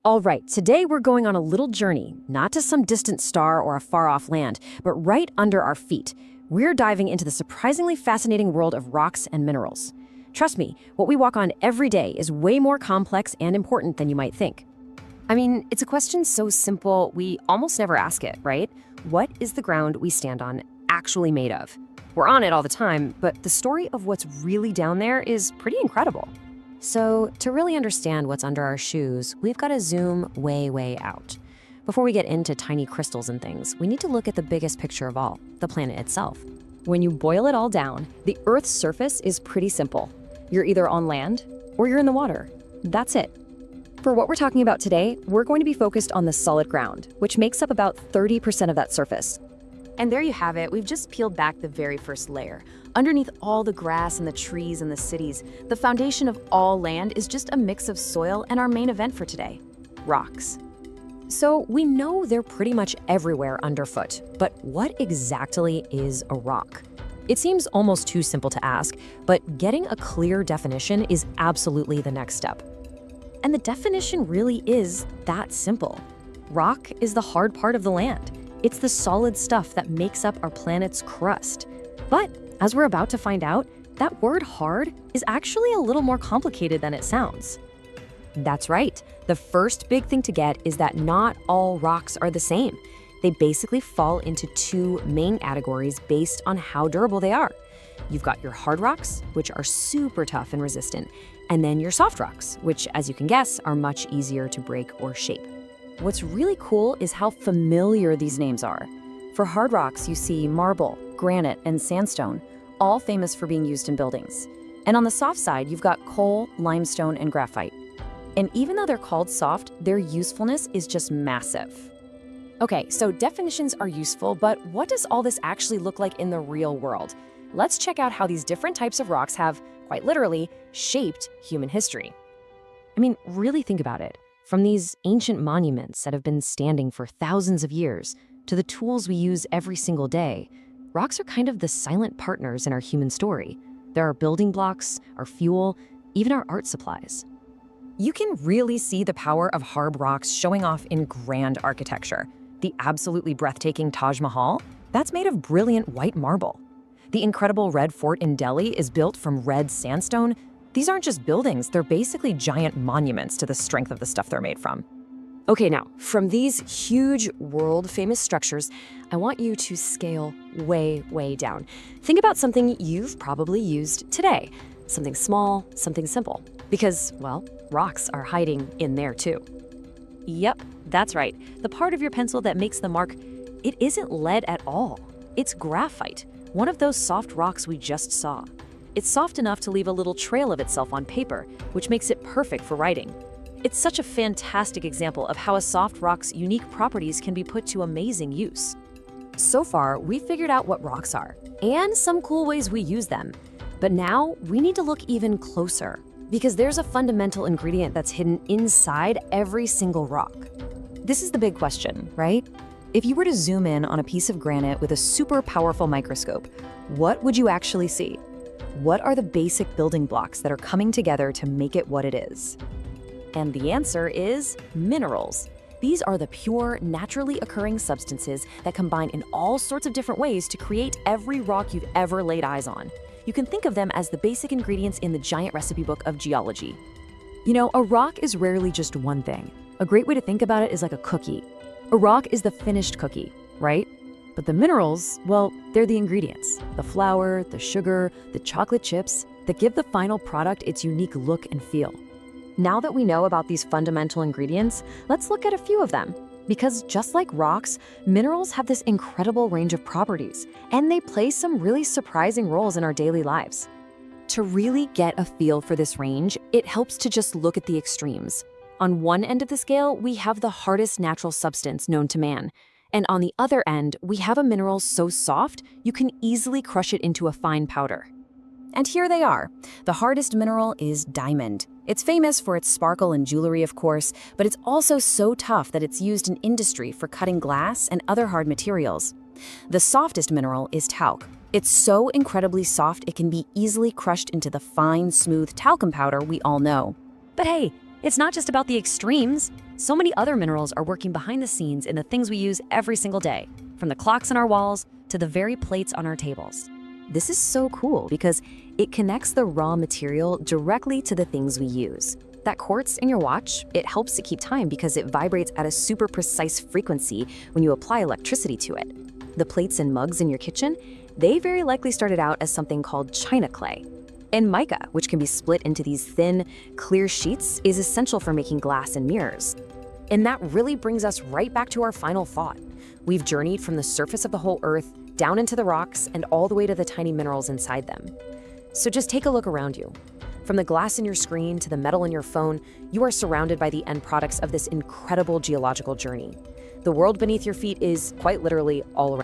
All right, today we're going on a little journey, not to some distant star or a far-off land, but right under our feet. We're diving into the surprisingly fascinating world of rocks and minerals. Trust me, what we walk on every day is way more complex and important than you might think. I mean, it's a question so simple, we almost never ask it, right? What is the ground we stand on actually made of? We're on it all the time, but the story of what's really down there is pretty incredible. So, to really understand what's under our shoes, we've got to zoom way out. Before we get into tiny crystals and things, we need to look at the biggest picture of all, the planet itself. When you boil it all down, the Earth's surface is pretty simple. You're either on land or you're in the water. That's it. For what we're talking about today, we're going to be focused on the solid ground, which makes up about 30% of that surface. And there you have it, we've just peeled back the very first layer. Underneath all the grass and the trees and the cities, the foundation of all land is just a mix of soil and our main event for today, rocks. So we know they're pretty much everywhere underfoot, but what exactly is a rock? It seems almost too simple to ask, but getting a clear definition is absolutely the next step. And the definition really is that simple. Rock is the hard part of the land. It's the solid stuff that makes up our planet's crust. But as we're about to find out, that word hard is actually a little more complicated than it sounds. That's right. The first big thing to get is that not all rocks are the same. They basically fall into two main categories based on how durable they are. You've got your hard rocks, which are super tough and resistant, and then your soft rocks, which, as you can guess, are much easier to break or shape. What's really cool is how familiar these names are. For hard rocks, you see marble, granite, and sandstone, all famous for being used in buildings. And on the soft side, you've got coal, limestone, and graphite. And even though they're called soft, their usefulness is just massive. Okay, so definitions are useful, but what does all this actually look like in the real world? Let's check out how these different types of rocks have, quite literally, shaped human history. I mean, really think about it. From these ancient monuments that have been standing for thousands of years to the tools we use every single day, rocks are kind of the silent partners in our human story. They're our building blocks, our fuel, even our art supplies. You can really see the power of hard rocks showing off in grand architecture. The absolutely breathtaking Taj Mahal, that's made of brilliant white marble. The incredible Red Fort in Delhi is built from red sandstone. These aren't just buildings, they're basically giant monuments to the strength of the stuff they're made from. Okay, now, from these huge world-famous structures, I want you to scale way down. Think about something you've probably used today. Something small, something simple. Because, well, rocks are hiding in there too. Yep, that's right. The part of your pencil that makes the mark, it isn't lead at all. It's graphite, one of those soft rocks we just saw. It's soft enough to leave a little trail of itself on paper, which makes it perfect for writing. It's such a fantastic example of how a soft rock's unique properties can be put to amazing use. So far, we've figured out what rocks are, and some cool ways we use them. But now, we need to look even closer, because there's a fundamental ingredient that's hidden inside every single rock. This is the big question, right? If you were to zoom in on a piece of granite with a super powerful microscope, what would you actually see? What are the basic building blocks that are coming together to make it what it is? And the answer is minerals. These are the pure, naturally occurring substances that combine in all sorts of different ways to create every rock you've ever laid eyes on. You can think of them as the basic ingredients in the giant recipe book of geology. You know, a rock is rarely just one thing. A great way to think about it is like a cookie. A rock is the finished cookie, right? But the minerals, well, they're the ingredients. The flour, the sugar, the chocolate chips that give the final product its unique look and feel. Now that we know about these fundamental ingredients, let's look at a few of them. Because just like rocks, minerals have this incredible range of properties, and they play some really surprising roles in our daily lives. To really get a feel for this range, it helps to just look at the extremes. On one end of the scale, we have the hardest natural substance known to man. And on the other end, we have a mineral so soft, you can easily crush it into a fine powder. And here they are. The hardest mineral is diamond. It's famous for its sparkle and jewelry, of course, but it's also so tough that it's used in industry for cutting glass and other hard materials. The softest mineral is talc. It's so incredibly soft it can be easily crushed into the fine, smooth talcum powder we all know. But hey, It's not just about the extremes. So many other minerals are working behind the scenes in the things we use every single day, from the clocks on our walls to the very plates on our tables. This is so cool because it connects the raw material directly to the things we use. That quartz in your watch, it helps to keep time because it vibrates at a super precise frequency when you apply electricity to it. The plates and mugs in your kitchen, they very likely started out as something called china clay. And mica, which can be split into these thin, clear sheets, is essential for making glass and mirrors. And that really brings us right back to our final thought. We've journeyed from the surface of the whole Earth, down into the rocks, and all the way to the tiny minerals inside them. So just take a look around you. From the glass in your screen to the metal in your phone, you are surrounded by the end products of this incredible geological journey. The world beneath your feet is, quite literally, all around.